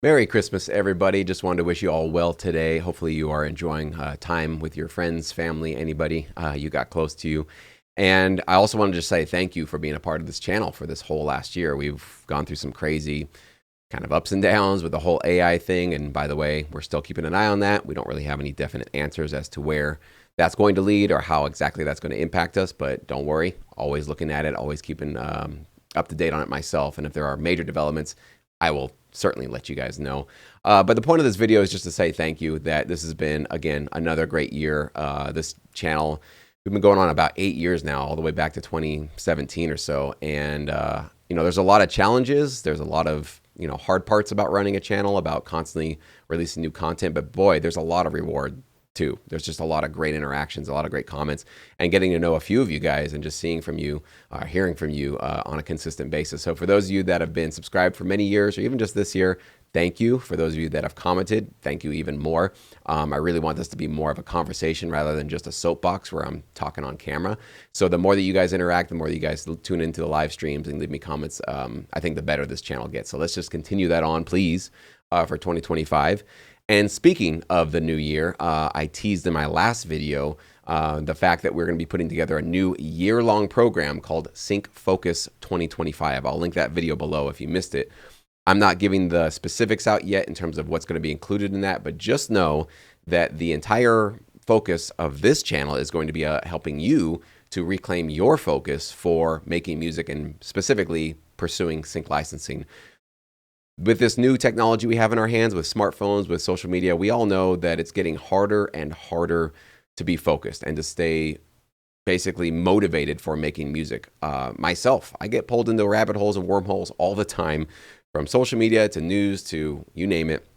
Merry Christmas, everybody. Just wanted to wish you all well today. Hopefully you are enjoying time with your friends, family, anybody you got close to you. And I also wanted to just say thank you for being a part of this channel for this whole last year. We've gone through some crazy kind of ups and downs with the whole AI thing. And by the way, we're still keeping an eye on that. We don't really have any definite answers as to where that's going to lead or how exactly that's going to impact us. But don't worry, always looking at it, always keeping up to date on it myself. And if there are major developments, I will certainly let you guys know. But the point of this video is just to say thank you that this has been, again, another great year. This channel, we've been going on about 8 years now, all the way back to 2017 or so. And, there's a lot of challenges. There's a lot of, hard parts about running a channel, about constantly releasing new content. But boy, there's a lot of reward too. There's just a lot of great interactions, a lot of great comments, and getting to know a few of you guys and just seeing from you, hearing from you on a consistent basis. So for those of you that have been subscribed for many years or even just this year, thank you. For those of you that have commented, thank you even more. I really want this to be more of a conversation rather than just a soapbox where I'm talking on camera. So the more that you guys interact, the more that you guys tune into the live streams and leave me comments, I think the better this channel gets. So let's just continue that on, please, for 2025. And speaking of the new year, I teased in my last video the fact that we're going to be putting together a new year-long program called Sync Focus 2025. I'll link that video below if you missed it. I'm not giving the specifics out yet in terms of what's going to be included in that, but just know that the entire focus of this channel is going to be helping you to reclaim your focus for making music and specifically pursuing sync licensing. With this new technology we have in our hands, with smartphones, with social media, we all know that it's getting harder and harder to be focused and to stay basically motivated for making music. Myself, I get pulled into rabbit holes and wormholes all the time, from social media to news to you name it.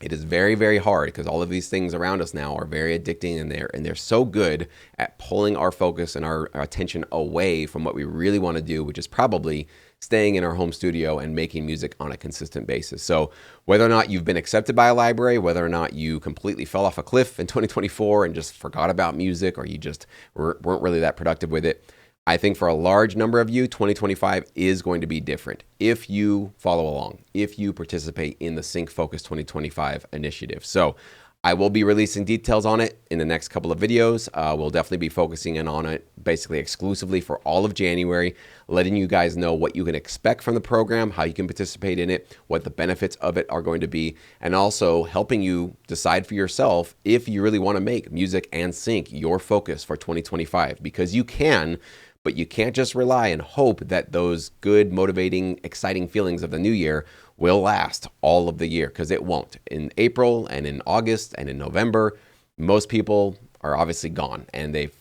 It is very, very hard because all of these things around us now are very addicting, and they're so good at pulling our focus and our attention away from what we really want to do, which is probably staying in our home studio and making music on a consistent basis. So whether or not you've been accepted by a library, whether or not you completely fell off a cliff in 2024 and just forgot about music, or you just weren't really that productive with it, I think for a large number of you, 2025 is going to be different if you follow along, if you participate in the Sync Focus 2025 initiative. So I will be releasing details on it in the next couple of videos. We'll definitely be focusing in on it basically exclusively for all of January, letting you guys know what you can expect from the program, how you can participate in it, what the benefits of it are going to be, and also helping you decide for yourself if you really want to make music and sync your focus for 2025, because you can. But you can't just rely and hope that those good, motivating, exciting feelings of the new year will last all of the year, because it won't. In April and in August and in November, most people are obviously gone and they've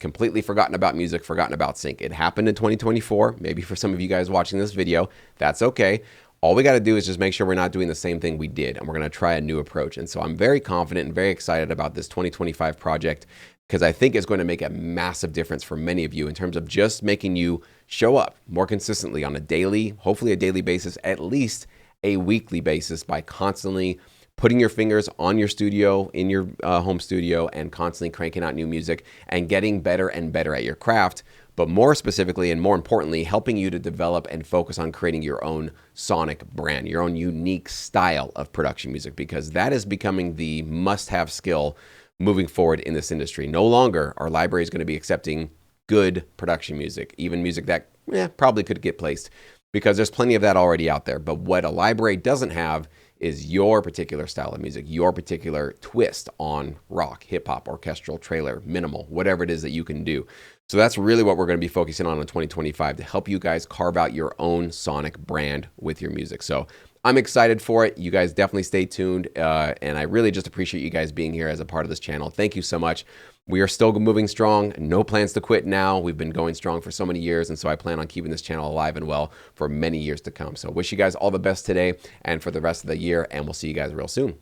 completely forgotten about music, forgotten about sync. It happened in 2024. Maybe for some of you guys watching this video, that's okay. All we got to do is just make sure we're not doing the same thing we did, and we're going to try a new approach. And so I'm very confident and very excited about this 2025 project, because I think it's going to make a massive difference for many of you in terms of just making you show up more consistently on a daily, hopefully a daily basis, at least a weekly basis, by constantly putting your fingers on your studio, in your home studio, and constantly cranking out new music and getting better and better at your craft. But more specifically and more importantly, helping you to develop and focus on creating your own sonic brand, your own unique style of production music, because that is becoming the must-have skill moving forward in this industry. No longer are libraries going to be accepting good production music, even music that probably could get placed, because there's plenty of that already out there. But what a library doesn't have is your particular style of music, your particular twist on rock, hip hop, orchestral, trailer, minimal, whatever it is that you can do. So that's really what we're going to be focusing on in 2025, to help you guys carve out your own sonic brand with your music. So I'm excited for it. You guys definitely stay tuned. And I really just appreciate you guys being here as a part of this channel. Thank you so much. We are still moving strong. No plans to quit now. We've been going strong for so many years. And so I plan on keeping this channel alive and well for many years to come. So wish you guys all the best today and for the rest of the year. And we'll see you guys real soon.